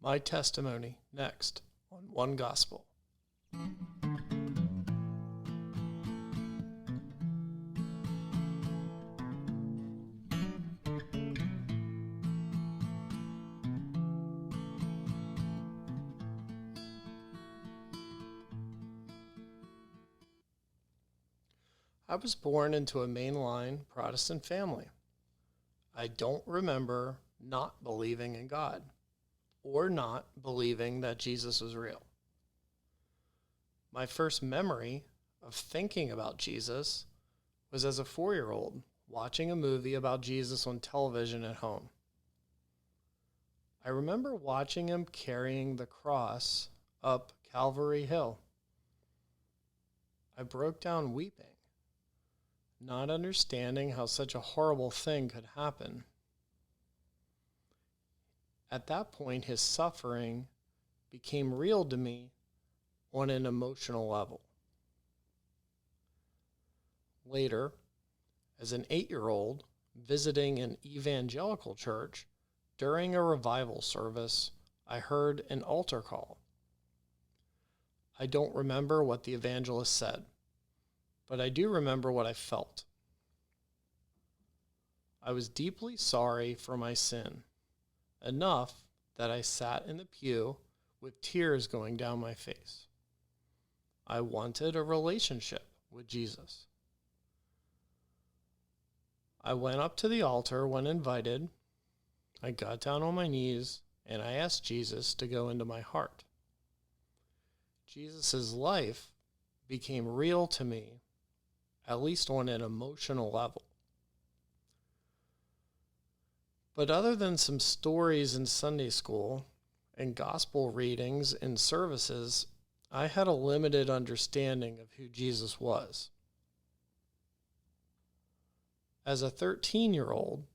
My testimony next on One Gospel. I was born into a mainline Protestant family. I don't remember not believing in God or not believing that Jesus was real. My first memory of thinking about Jesus was as a 4-year-old watching a movie about Jesus on television at home. I remember watching him carrying the cross up Calvary Hill. I broke down weeping, not understanding how such a horrible thing could happen. At that point, his suffering became real to me on an emotional level. Later, as an 8-year-old visiting an evangelical church, during a revival service, I heard an altar call. I don't remember what the evangelist said, but I do remember what I felt. I was deeply sorry for my sin, enough that I sat in the pew with tears going down my face. I wanted a relationship with Jesus. I went up to the altar when invited. I got down on my knees and I asked Jesus to go into my heart. Jesus' life became real to me, at least on an emotional level. But other than some stories in Sunday school and gospel readings and services, I had a limited understanding of who Jesus was. As a 13-year-old,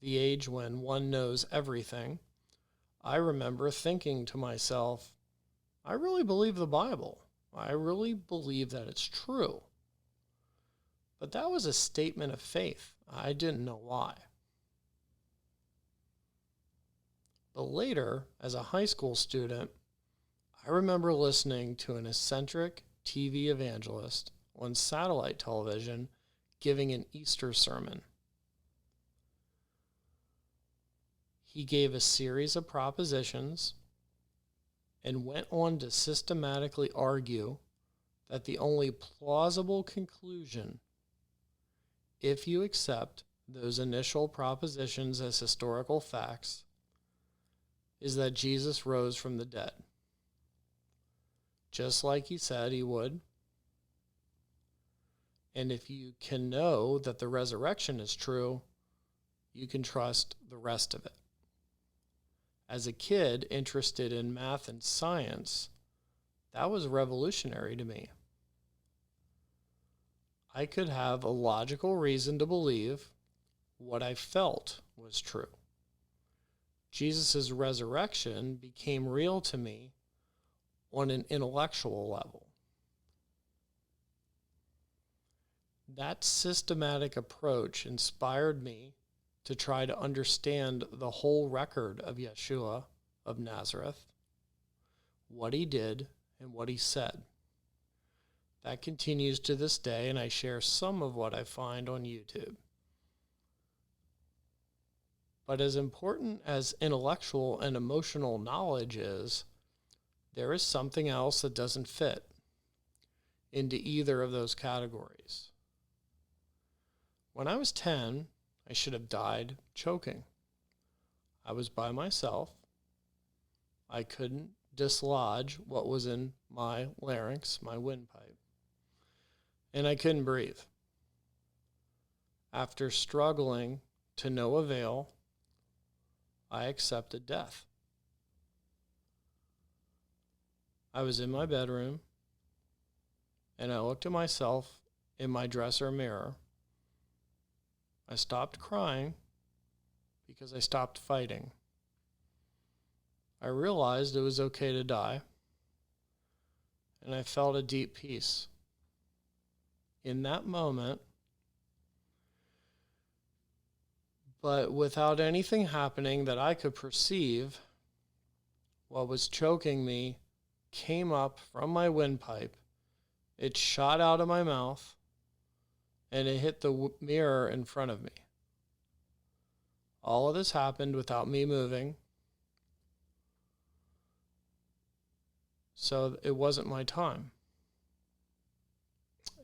the age when one knows everything, I remember thinking to myself, I really believe the Bible. I really believe that it's true. But that was a statement of faith. I didn't know why. But later, as a high school student, I remember listening to an eccentric TV evangelist on satellite television giving an Easter sermon. He gave a series of propositions and went on to systematically argue that the only plausible conclusion, if you accept those initial propositions as historical facts, is that Jesus rose from the dead, just like he said he would. And if you can know that the resurrection is true, you can trust the rest of it. As a kid interested in math and science, that was revolutionary to me. I could have a logical reason to believe what I felt was true. Jesus' resurrection became real to me on an intellectual level. That systematic approach inspired me to try to understand the whole record of Yeshua of Nazareth, what he did and what he said. That continues to this day, and I share some of what I find on YouTube. But as important as intellectual and emotional knowledge is, there is something else that doesn't fit into either of those categories. When I was 10, I should have died choking. I was by myself. I couldn't dislodge what was in my larynx, my windpipe, and I couldn't breathe. After struggling to no avail, I accepted death. I was in my bedroom, and I looked at myself in my dresser mirror. I stopped crying because I stopped fighting. I realized it was okay to die, and I felt a deep peace. In that moment, but without anything happening that I could perceive, what was choking me came up from my windpipe. It shot out of my mouth, and it hit the mirror in front of me. All of this happened without me moving. So it wasn't my time.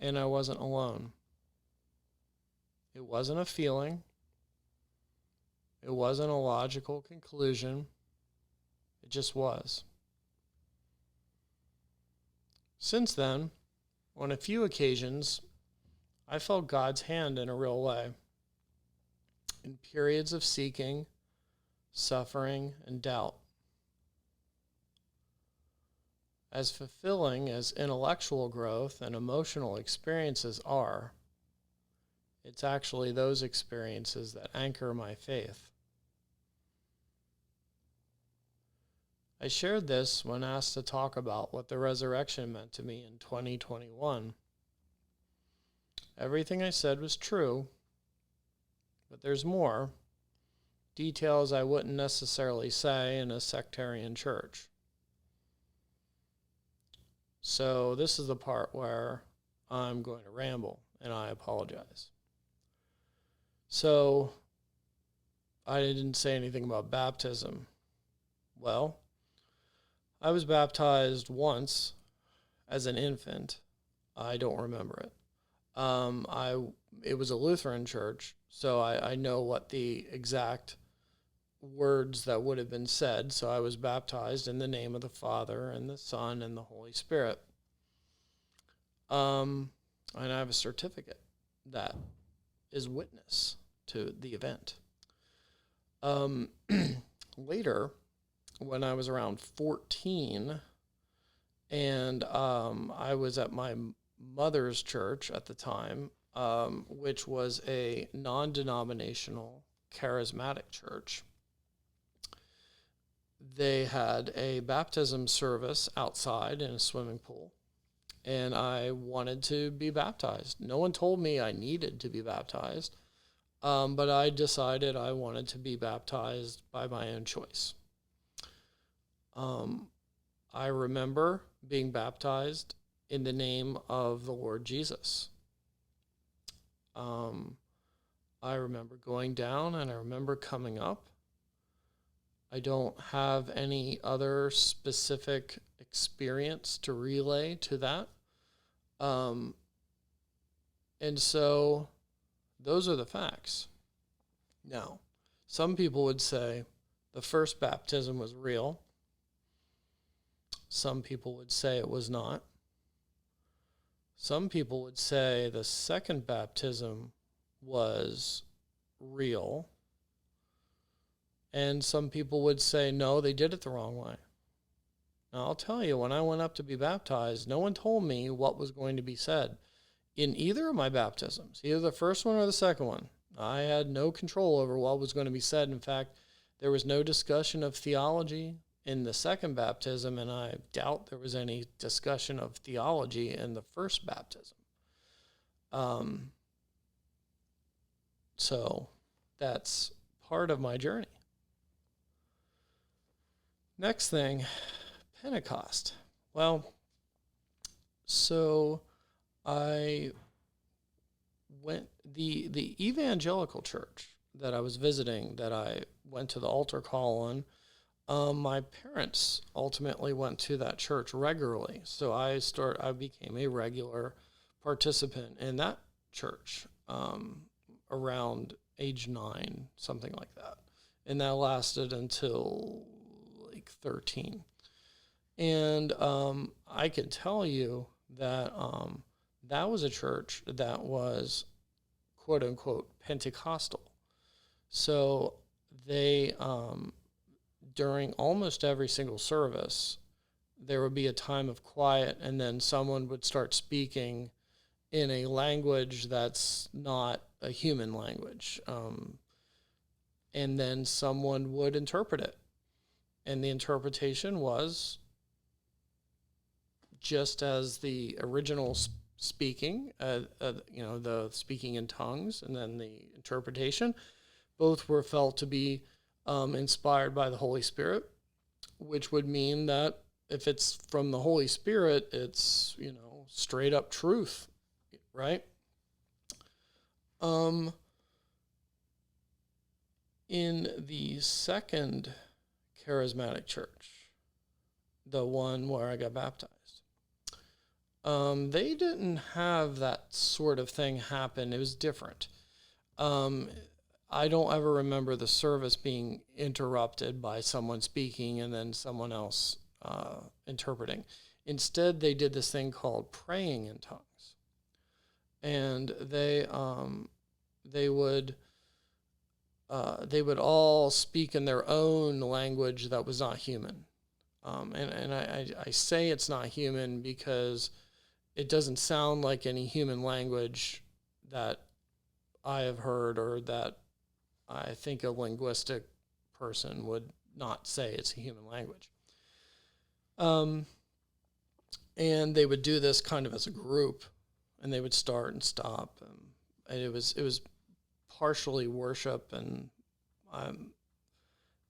And I wasn't alone. It wasn't a feeling. It wasn't a logical conclusion. It just was. Since then, on a few occasions, I felt God's hand in a real way. In periods of seeking, suffering, and doubt. As fulfilling as intellectual growth and emotional experiences are, it's actually those experiences that anchor my faith. I shared this when asked to talk about what the resurrection meant to me in 2021. Everything I said was true, but there's more. Details I wouldn't necessarily say in a sectarian church. So this is the part where I'm going to ramble, and I apologize. So I didn't say anything about baptism. Well, I was baptized once as an infant. I don't remember it. It was a Lutheran church, so I know what the exact words that would have been said. So I was baptized in the name of the Father and the Son and the Holy Spirit. And I have a certificate that is witness to the event. Later, when I was around 14, and I was at my mother's church at the time, which was a non-denominational charismatic church. They had a baptism service outside in a swimming pool, and I wanted to be baptized. No one told me I needed to be baptized, but I decided I wanted to be baptized by my own choice. I remember being baptized in the name of the Lord Jesus. I remember going down, and I remember coming up. I don't have any other specific experience to relay to that. And so those are the facts. Now, some people would say the first baptism was real. Some people would say it was not. Some people would say the second baptism was real. And some people would say, no, they did it the wrong way. Now, I'll tell you, when I went up to be baptized, no one told me what was going to be said in either of my baptisms, either the first one or the second one. I had no control over what was going to be said. In fact, there was no discussion of theology in the second baptism, and I doubt there was any discussion of theology in the first baptism. So that's part of my journey. Next thing, Pentecost. Well, so I went, the evangelical church that I was visiting, that I went to the altar call on, my parents ultimately went to that church regularly. So I became a regular participant in that church around age 9, something like that. And that lasted until 13. And I can tell you that that was a church that was quote unquote Pentecostal. So they during almost every single service there would be a time of quiet, and then someone would start speaking in a language that's not a human language, and then someone would interpret it. And the interpretation was just as the original speaking, the speaking in tongues, and then the interpretation. Both were felt to be inspired by the Holy Spirit. which would mean that if it's from the Holy Spirit, it's, straight up truth, right? In the second charismatic church, the one where I got baptized, they didn't have that sort of thing happen. It was different. I don't ever remember the service being interrupted by someone speaking and then someone else interpreting. Instead, they did this thing called praying in tongues, and they would all speak in their own language that was not human. And I say it's not human because it doesn't sound like any human language that I have heard, or that I think a linguistic person would not say it's a human language. And they would do this kind of as a group, and they would start and stop, and it was partially worship, and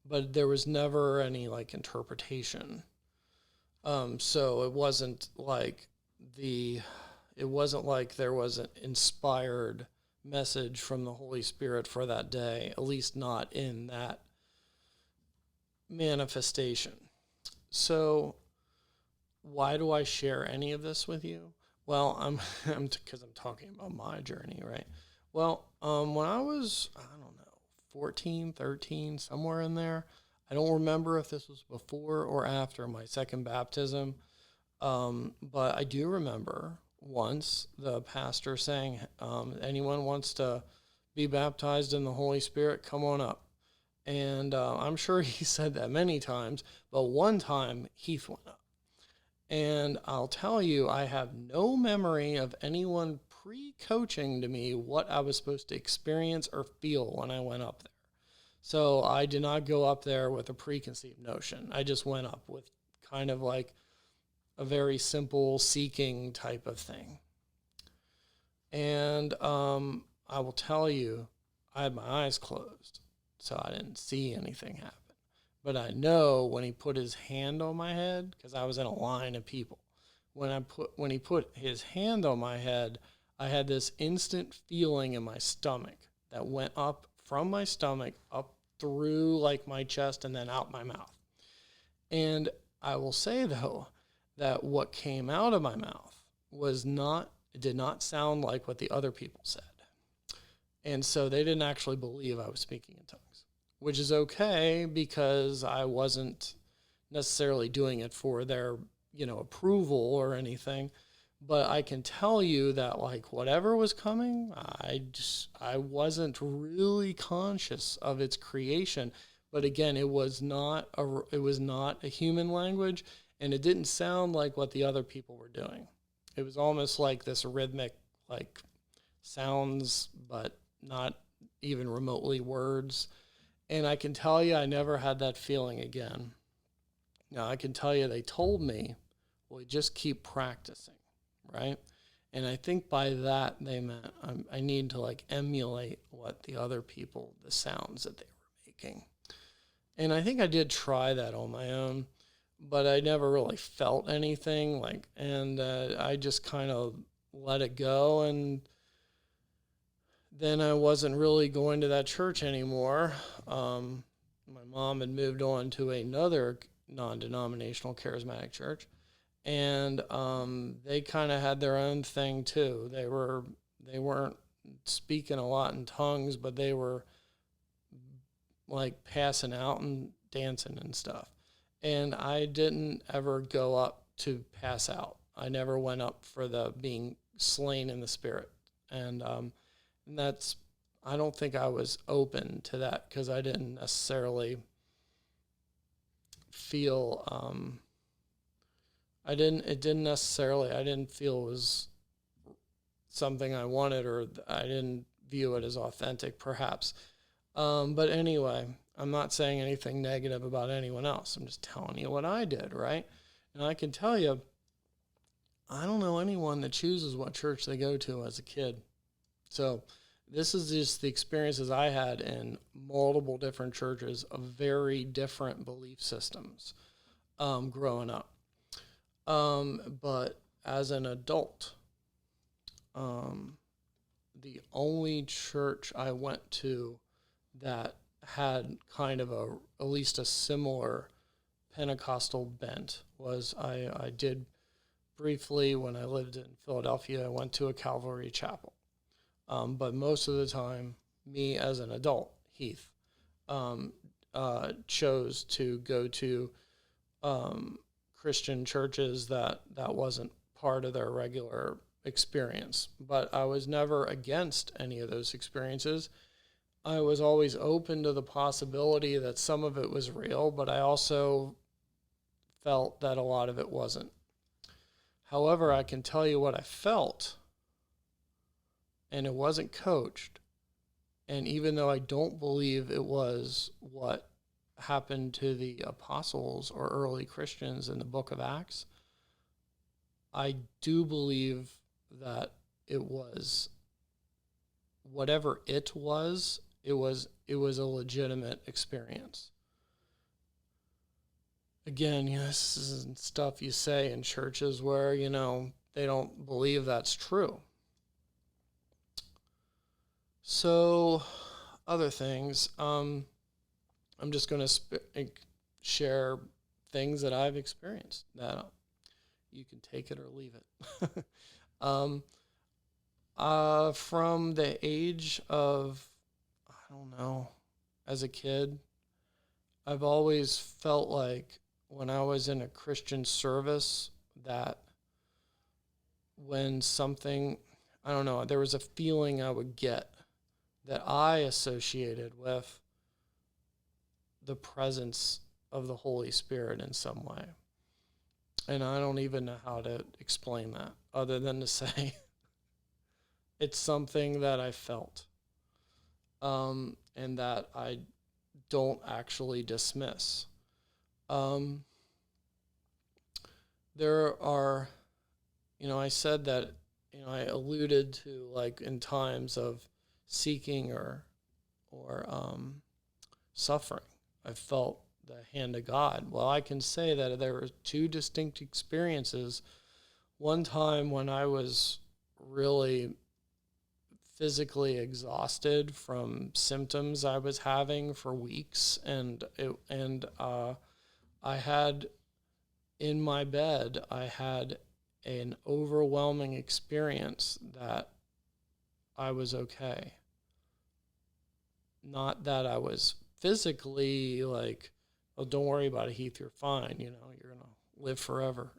but there was never any like interpretation. So it wasn't like there was an inspired message from the Holy Spirit for that day, at least not in that manifestation. So why do I share any of this with you? Well, because I'm talking about my journey, right? Well, when I was, 14, 13, somewhere in there, I don't remember if this was before or after my second baptism, but I do remember once the pastor saying, anyone wants to be baptized in the Holy Spirit, come on up. And I'm sure he said that many times, but one time Heath went up. And I'll tell you, I have no memory of anyone pre-coaching to me what I was supposed to experience or feel when I went up there. So I did not go up there with a preconceived notion. I just went up with kind of like a very simple seeking type of thing. And I will tell you, I had my eyes closed, so I didn't see anything happen. But I know when he put his hand on my head, because I was in a line of people, when he put his hand on my head, I had this instant feeling in my stomach that went up from my stomach up through like my chest and then out my mouth. And I will say though that what came out of my mouth it did not sound like what the other people said. And so they didn't actually believe I was speaking in tongues, which is okay because I wasn't necessarily doing it for their, approval or anything. But I can tell you that like whatever was coming, I wasn't really conscious of its creation. But again, it was not a human language, and it didn't sound like what the other people were doing. It was almost like this rhythmic like sounds, but not even remotely words. And I can tell you I never had that feeling again. Now, I can tell you they told me, well, just keep practicing, right? And I think by that they meant I need to like emulate what the other people, the sounds that they were making. And I think I did try that on my own, but I never really felt anything and I just kind of let it go. And then I wasn't really going to that church anymore. My mom had moved on to another non-denominational charismatic church, and they kind of had their own thing too. They weren't speaking a lot in tongues, but they were like passing out and dancing and stuff. And I didn't ever go up to pass out. I never went up for the being slain in the spirit. And that's, I don't think I was open to that because I didn't necessarily feel, I didn't feel it was something I wanted, or I didn't view it as authentic, perhaps. But anyway, I'm not saying anything negative about anyone else. I'm just telling you what I did, right? And I can tell you, I don't know anyone that chooses what church they go to as a kid. So this is just the experiences I had in multiple different churches of very different belief systems growing up. But as an adult, the only church I went to that had kind of at least a similar Pentecostal bent was I did briefly when I lived in Philadelphia. I went to a Calvary chapel. But most of the time, me as an adult, Heath, chose to go to Christian churches that wasn't part of their regular experience. But I was never against any of those experiences. I was always open to the possibility that some of it was real, but I also felt that a lot of it wasn't. However, I can tell you what I felt, and it wasn't coached. And even though I don't believe it was what happened to the apostles or early Christians in the book of Acts, I do believe that it was whatever it was a legitimate experience. Again, this is stuff you say in churches where, they don't believe that's true. So, other things, I'm just going to share things that I've experienced that you can take it or leave it. From the age of, I don't know, as a kid, I've always felt like when I was in a Christian service that when something, I don't know, there was a feeling I would get that I associated with the presence of the Holy Spirit in some way. And I don't even know how to explain that other than to say it's something that I felt and that I don't actually dismiss. There are, I said that, I alluded to like in times of seeking or suffering, I felt the hand of God. Well, I can say that there were two distinct experiences. One time when I was really physically exhausted from symptoms I was having for weeks, and I had in my bed, I had an overwhelming experience that I was okay. Not that I was physically like, oh, don't worry about it, Heath, you're fine, you're going to live forever,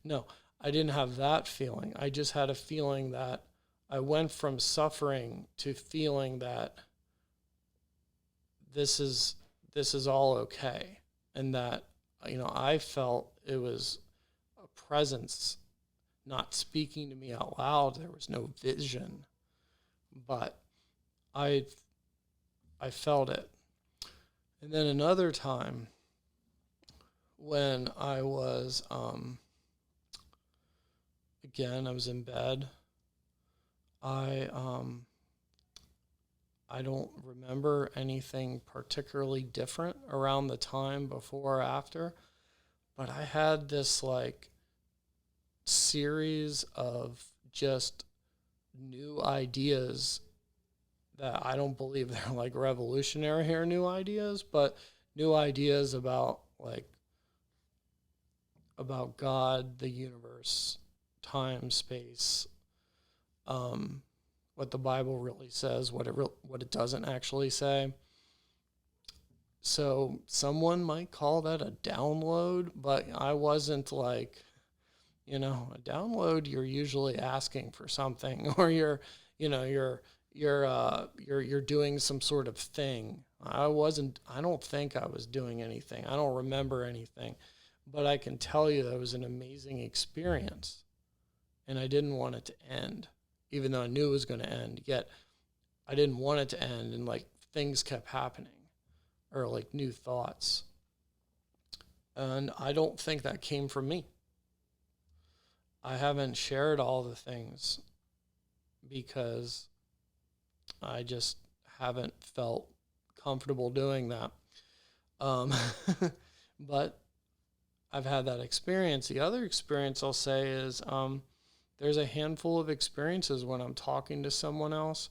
No, I didn't have that feeling. I just had a feeling that I went from suffering to feeling that this is all okay. And that, I felt it was a presence not speaking to me out loud. There was no vision, but I felt it. And then another time when I was, again, I was in bed. I don't remember anything particularly different around the time before or after, but I had this like series of just new ideas that I don't believe they're like revolutionary or new ideas, but new ideas about God, the universe, time, space, what the Bible really says, what it doesn't actually say. So someone might call that a download, but I wasn't like, a download. You're usually asking for something, or you're doing some sort of thing. I don't think I was doing anything. I don't remember anything, but I can tell you that it was an amazing experience, and I didn't want it to end, even though I knew it was going to end. Yet I didn't want it to end, and like things kept happening, or like new thoughts. And I don't think that came from me. I haven't shared all the things because I just haven't felt comfortable doing that. But I've had that experience. The other experience I'll say is there's a handful of experiences when I'm talking to someone else.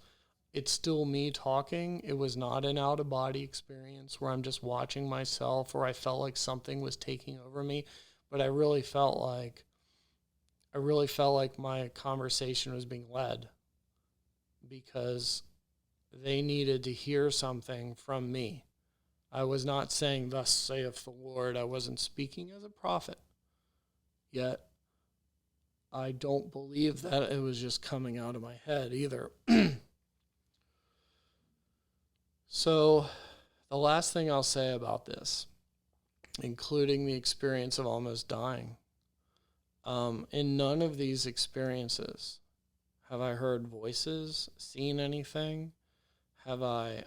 It's still me talking. It was not an out-of-body experience where I'm just watching myself or I felt like something was taking over me. But I really felt like my conversation was being led because they needed to hear something from me. I was not saying, "Thus saith the Lord." I wasn't speaking as a prophet. Yet, I don't believe that it was just coming out of my head either. So, the last thing I'll say about this, including the experience of almost dying, in none of these experiences have I heard voices, seen anything, have I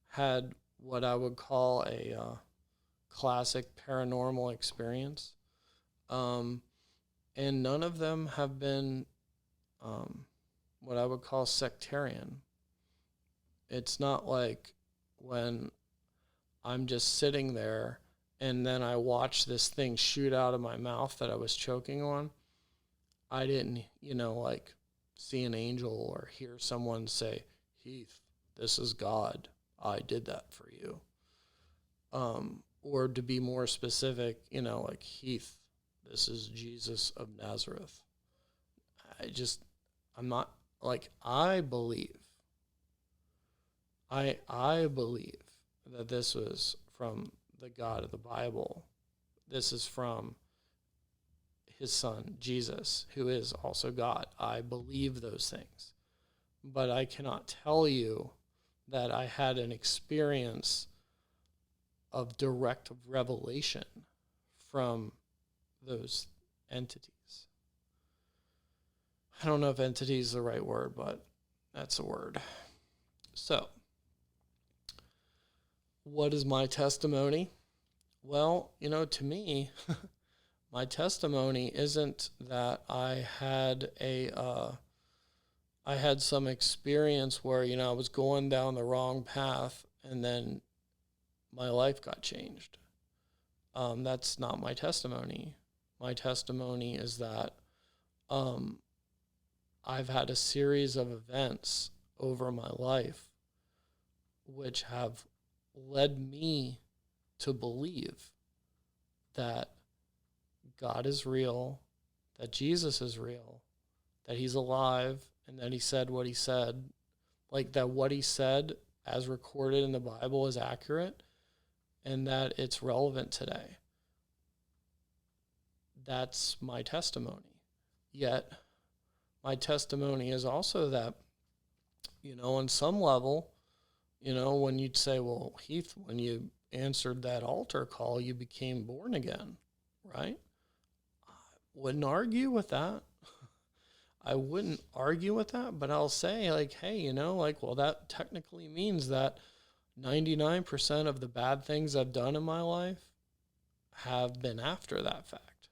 had what I would call a classic paranormal experience. And none of them have been what I would call sectarian. It's not like when I'm just sitting there and then I watch this thing shoot out of my mouth that I was choking on. I didn't, like see an angel or hear someone say, "Heath, this is God. I did that for you." Or to be more specific, like, "Heath, this is Jesus of Nazareth." I'm not, like, I believe that this was from the God of the Bible. This is from his son, Jesus, who is also God. I believe those things. But I cannot tell you that I had an experience of direct revelation from those entities. I don't know if entity is the right word, but that's a word. So, what is my testimony? Well, to me, my testimony isn't that I had some experience where, I was going down the wrong path and then my life got changed. That's not my testimony. My testimony is that I've had a series of events over my life which have led me to believe that God is real, that Jesus is real, that he's alive, and that he said what he said. Like, that what he said, as recorded in the Bible, is accurate, and that it's relevant today. That's my testimony. Yet, my testimony is also that, on some level, when you'd say, "Well, Heath, when you answered that altar call, you became born again," right? I wouldn't argue with that. I wouldn't argue with that, but I'll say, like, hey, well, that technically means that 99% of the bad things I've done in my life have been after that fact.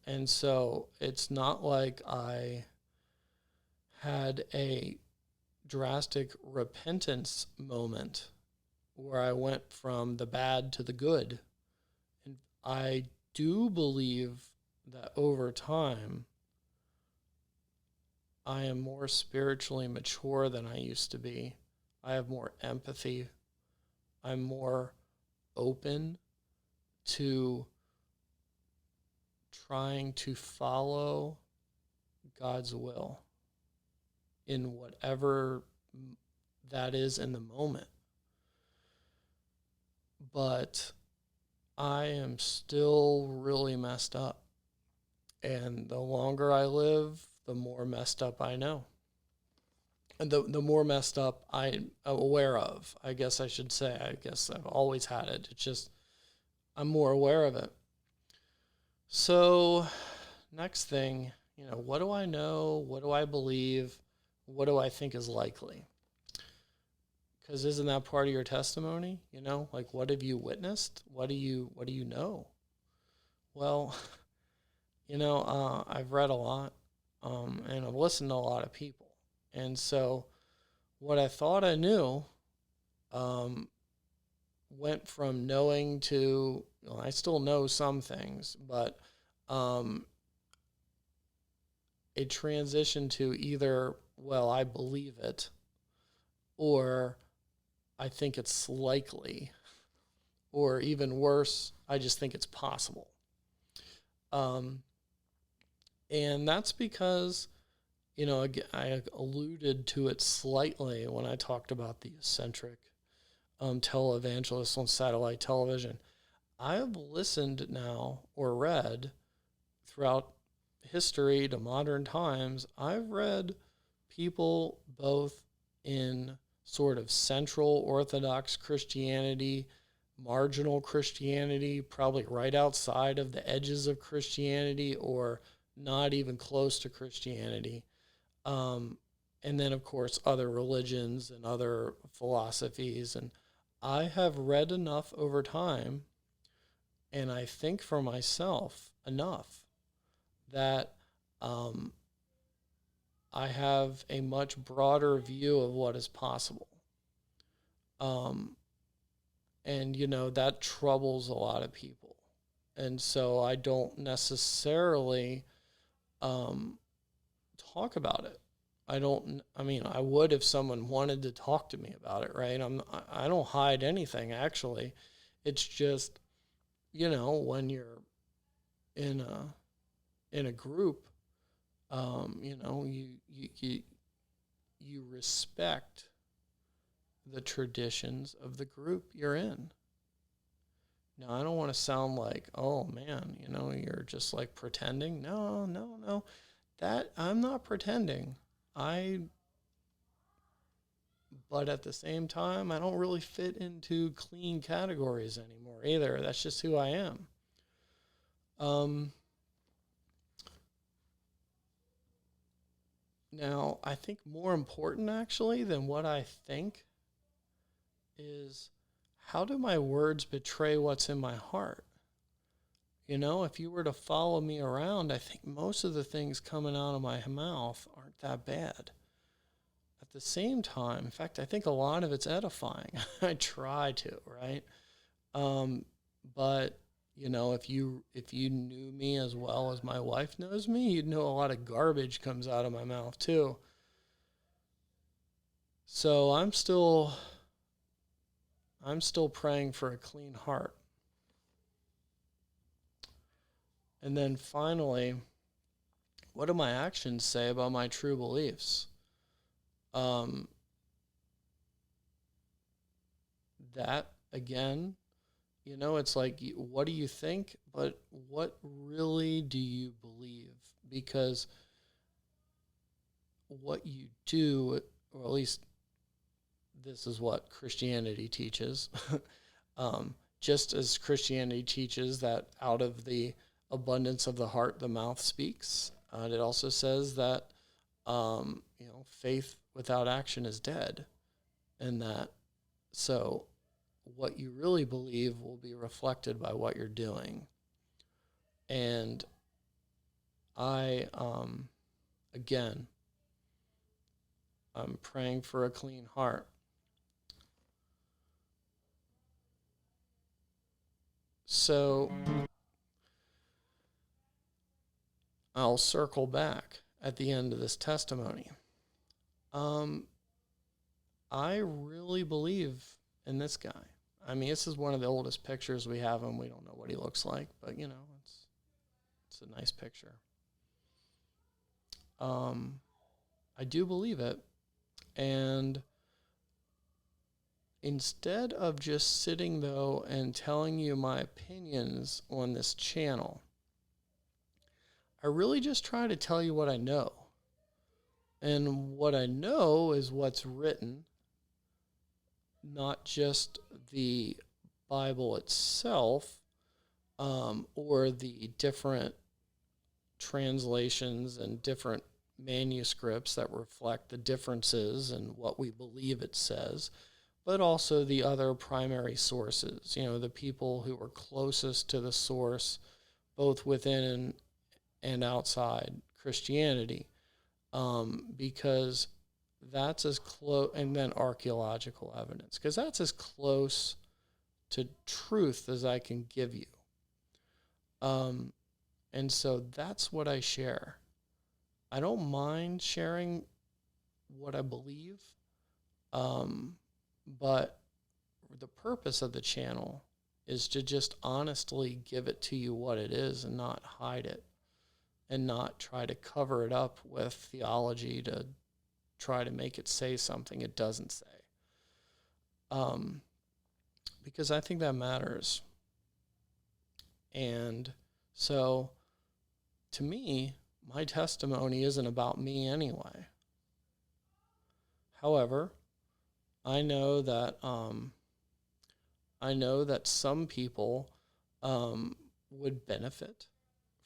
And so it's not like I had a drastic repentance moment where I went from the bad to the good. And I do believe that over time, I am more spiritually mature than I used to be. I have more empathy. I'm more open to trying to follow God's will in whatever that is in the moment. But I am still really messed up. And the longer I live, the more messed up I know. And the more messed up I'm aware of, I guess I should say. I guess I've always had it. It's just I'm more aware of it. So, next thing, what do I know? What do I believe? What do I think is likely? Because isn't that part of your testimony? Like, what have you witnessed? What do you know? Well, I've read a lot, and I've listened to a lot of people. And so what I thought I knew went from knowing to, I still know some things, but it transitioned to either, well, I believe it, or I think it's likely, or even worse, I just think it's possible. And that's because, I alluded to it slightly when I talked about the eccentric televangelists on satellite television. I have listened now or read throughout history to modern times. I've read people both in sort of central Orthodox Christianity, marginal Christianity, probably right outside of the edges of Christianity, or not even close to Christianity. And then, of course, other religions and other philosophies. And I have read enough over time, and I think for myself enough that I have a much broader view of what is possible. And, that troubles a lot of people. And so I don't necessarily talk about it. I would if someone wanted to talk to me about it, right? I don't hide anything, actually. It's just, when you're in a group, you respect the traditions of the group you're in. Now, I don't want to sound like, oh man, you're just like pretending. No. That I'm not pretending. But at the same time, I don't really fit into clean categories anymore either. That's just who I am. Now, I think more important actually than what I think is, how do my words betray what's in my heart? If you were to follow me around, I think most of the things coming out of my mouth aren't that bad. At the same time, in fact, I think a lot of it's edifying. I try to, right? But if you knew me as well as my wife knows me, you'd know a lot of garbage comes out of my mouth too. So I'm still praying for a clean heart. And then finally, what do my actions say about my true beliefs? That, again, it's like, what do you think? But what really do you believe? Because what you do, or at least this is what Christianity teaches, just as Christianity teaches that out of the abundance of the heart, the mouth speaks. It also says that, faith without action is dead. And that, so what you really believe will be reflected by what you're doing. And I, again, I'm praying for a clean heart. So I'll circle back at the end of this testimony. I really believe in this guy. I mean, this is one of the oldest pictures we have him. We don't know what he looks like, but it's a nice picture. I do believe it. And instead of just sitting, though, and telling you my opinions on this channel, I really just try to tell you what I know. And what I know is what's written, not just the Bible itself, or the different translations and different manuscripts that reflect the differences in what we believe it says, but also the other primary sources, the people who are closest to the source, both within and outside Christianity. Because that's as close, and then archaeological evidence, because that's as close to truth as I can give you. And so that's what I share. I don't mind sharing what I believe, but the purpose of the channel is to just honestly give it to you what it is and not hide it and not try to cover it up with theology to try to make it say something it doesn't say. Because I think that matters. And so, to me, my testimony isn't about me anyway. However, I know that some people would benefit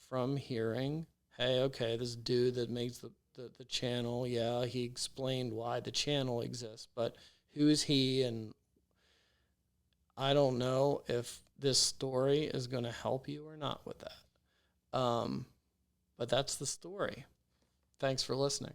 from hearing, hey, okay, this dude that makes the channel, yeah, he explained why the channel exists, but who's he? And I don't know if this story is going to help you or not with that. But that's the story. Thanks for listening.